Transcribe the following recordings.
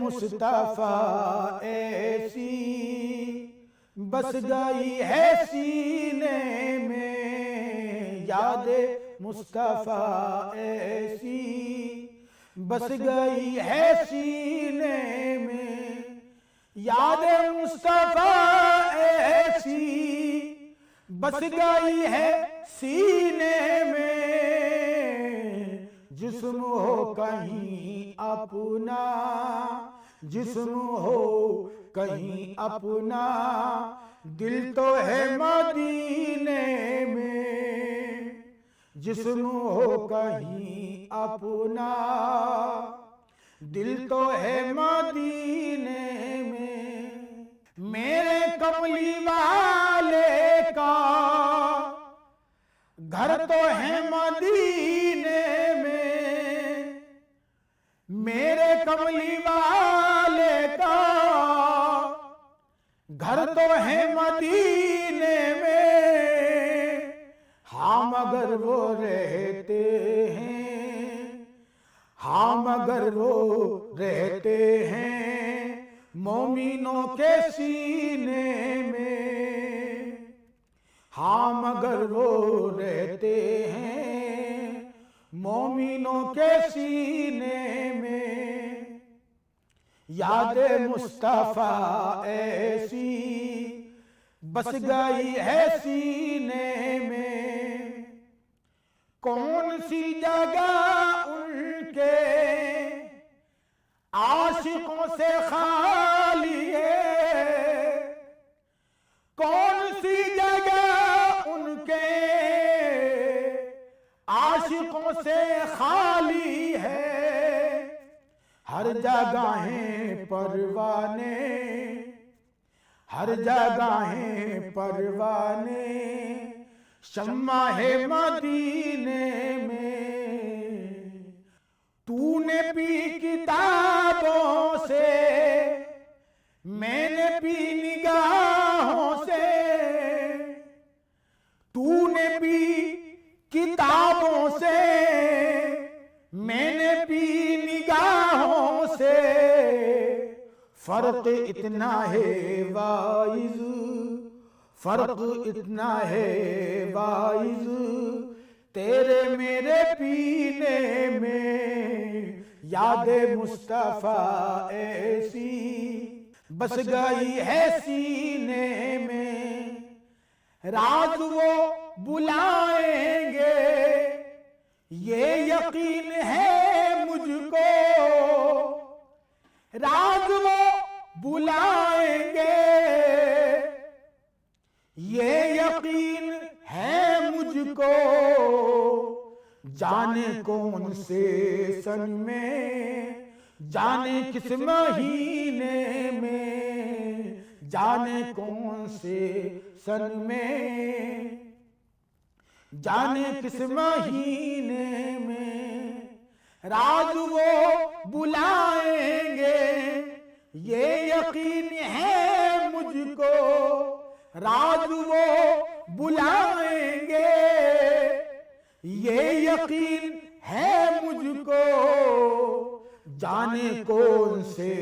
मुस्तफा ऐसी बस गई है सीने में, याद मुस्तफा ऐसी बस गई है सीने में, याद मुस्तफा ऐसी बस गई है सीने में। जिस्म हो कहीं अपना, जिस्म हो कहीं अपना, दिल तो है मदीने में। जिस्म हो कहीं अपना, दिल तो है मदीने में। मेरे कमली वाले का घर तो है मदीने में, मेरे कमली वाले का घर तो है मदीने में। हाँ मगर वो रहते हैं, हाँ मगर वो रहते हैं मोमिनों के सीने में। हाँ मगर वो रहते हैं मोमिनों के सीने में। याद मुस्तफा ऐसी बस गई है सीने में। कौन सी जगह उनके आशिकों से खाली है, कौन सी जगह उनके आशिकों से खाली है। हर जगहें परवाने, हर जगहें परवाने, शम्मा है मदीने में। तूने पी किताबों से, मैंने पी निगाहों से। तूने पी किताबों से, मैंने पी निगाहों से। फर्क इतना है वाइज, फर्क इतना है वाइज, तेरे मेरे पीने में। याद मुस्तफा ऐसी बस गई है सीने में। राज वो बुलाएंगे ये यकीन है मुझको, राज वो बुलाएंगे ये यकीन है मुझको। जाने कौन से सन में, जाने किस महीने में, जाने कौन से सन में, जाने किस महीने में। राज वो बुलाएंगे ये यकीन है मुझको, राज वो बुलाएंगे ये यकीन है मुझको। जाने कौन से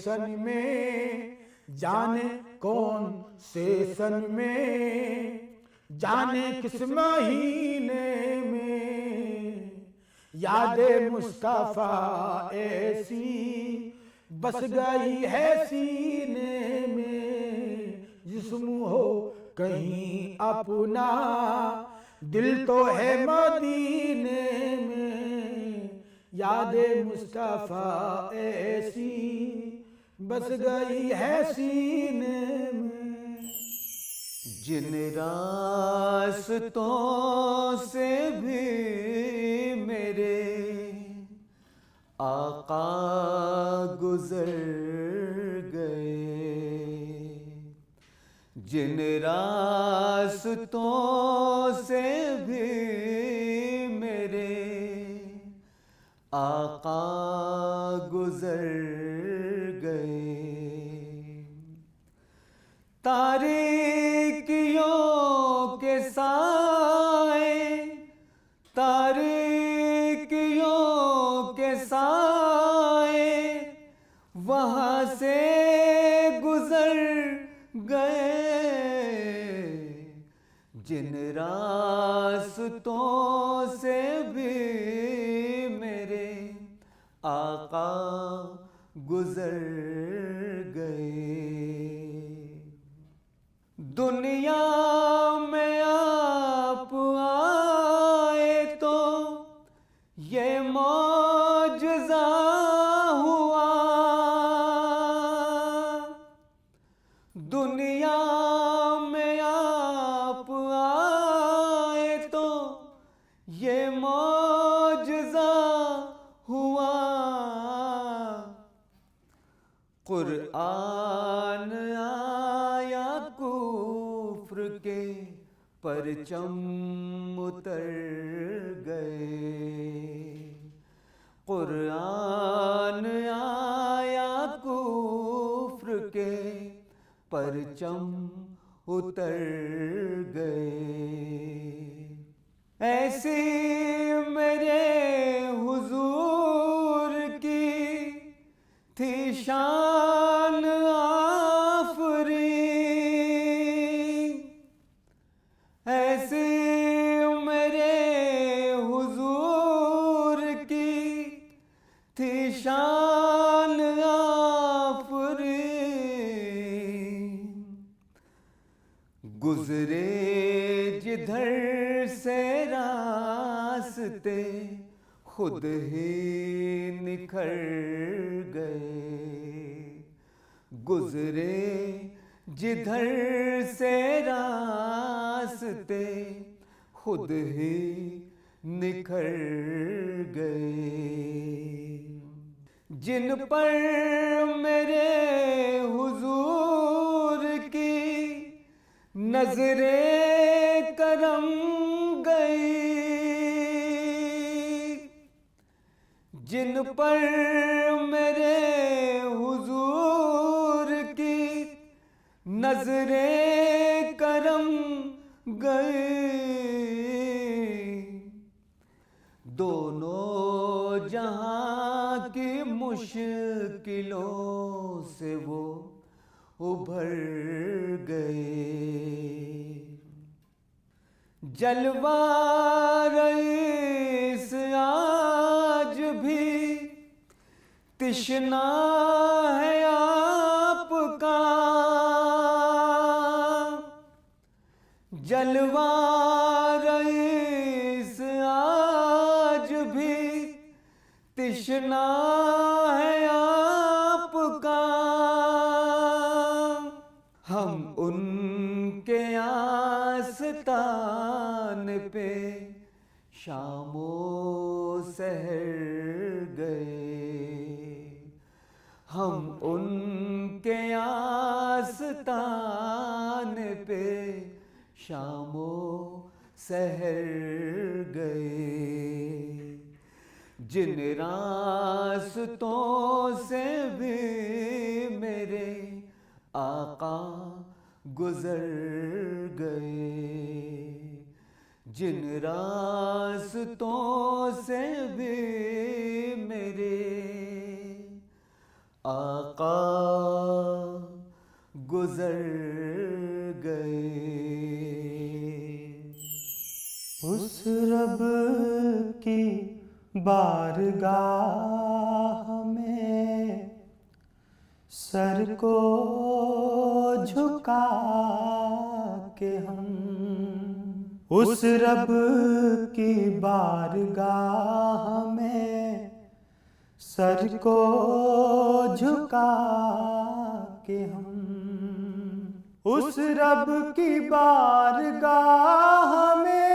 सन में, जाने कौन से सन में, जाने किस महीने में। याद मुस्तफा ऐसी बस गई है सीने में। जिस्म हो कहीं अपना, दिल तो है मदीने में। याद मुस्तफा ऐसी बस गई है सीने में। जिन रास्तों से भी मेरे आका गुजर गए, जिन रास्तों से भी मेरे आका गुजर गए। तारीकियों के साए, तारीकियों के साए जिन रास्तों से भी मेरे आका गुजर गए। दुनिया में आप आए तो ये मौजज़ा हुआ। दुनिया में आप आए तो ये मौजज़ा हुआ। कुरआन आया, कुफ्र के परचम उतर गए। कुरआन आया, कुफ्र के परचम उतर गए। ऐसी मेरे हुजूर की थी शान आफरी। ऐसी मेरे हुजूर की थी शान आफरी। गुजरे जिधर से रास्ते खुद ही निखर गए। गुजरे जिधर से रास्ते खुद ही निखर गए। जिन पर मेरे हुजूर की नजरे करम गई। जिन पर मेरे हुजूर की नजरे करम गई। दोनों जहां की मुश्किलों से वो उभर गए। जलवा रईस आज भी तिश्ना है आपका। जलवा रईस आज भी तिश्ना है आपका। हम उनके आस्तान पे शामो सहर गए। हम उनके आस्तान पे शामो सहर गए। जिन रास्तों से भी मेरे आका गुजर गए। जिन रास्तों से भी मेरे आका गुजर गए। उस रब की बारगाह में सर को झुका के हम, उस रब की बारगाह में सर को झुका के हम, उस रब की बारगाह में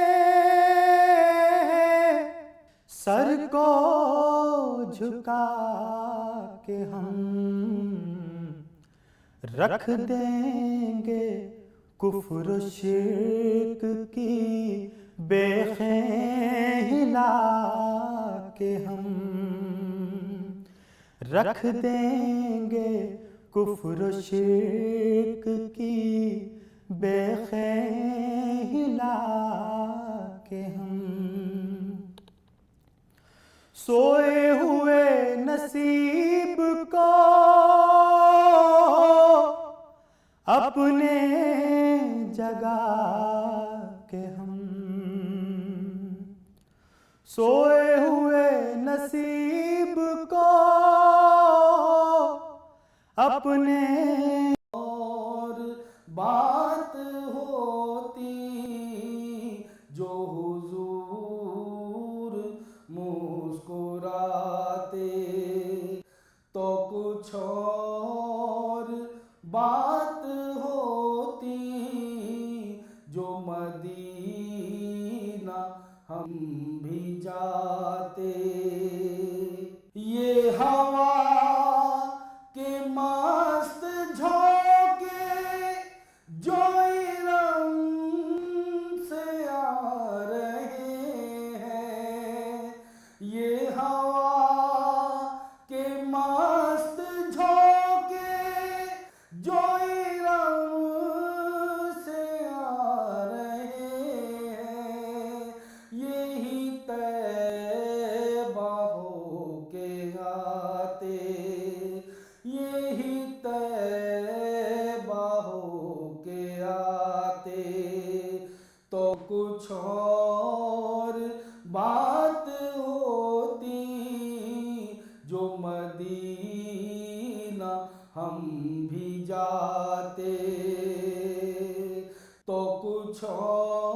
सर को झुका के हम रख देंगे कुफ्र शिर्क की बेखें हिला के हम रख देंगे कुफ्र शिर्क की बेखें हिला के हम सोए हुए नसीब को अपने जगा सोए हुए नसीब को अपने और बात होती जो हुजूर मुस्कुराते तो कुछ और बात होती जो मदीना हम भी जाते। ये हवा के मस्त झोंके जो इरम से आ रहे हैं, ये हवा के मस्त झोंके जो इरम से आ रहे हैं, यही तैबा होके आते, यही तैबा होके आते तो कुछ और बात होती जो मदीना हम भी जाते तो कुछ और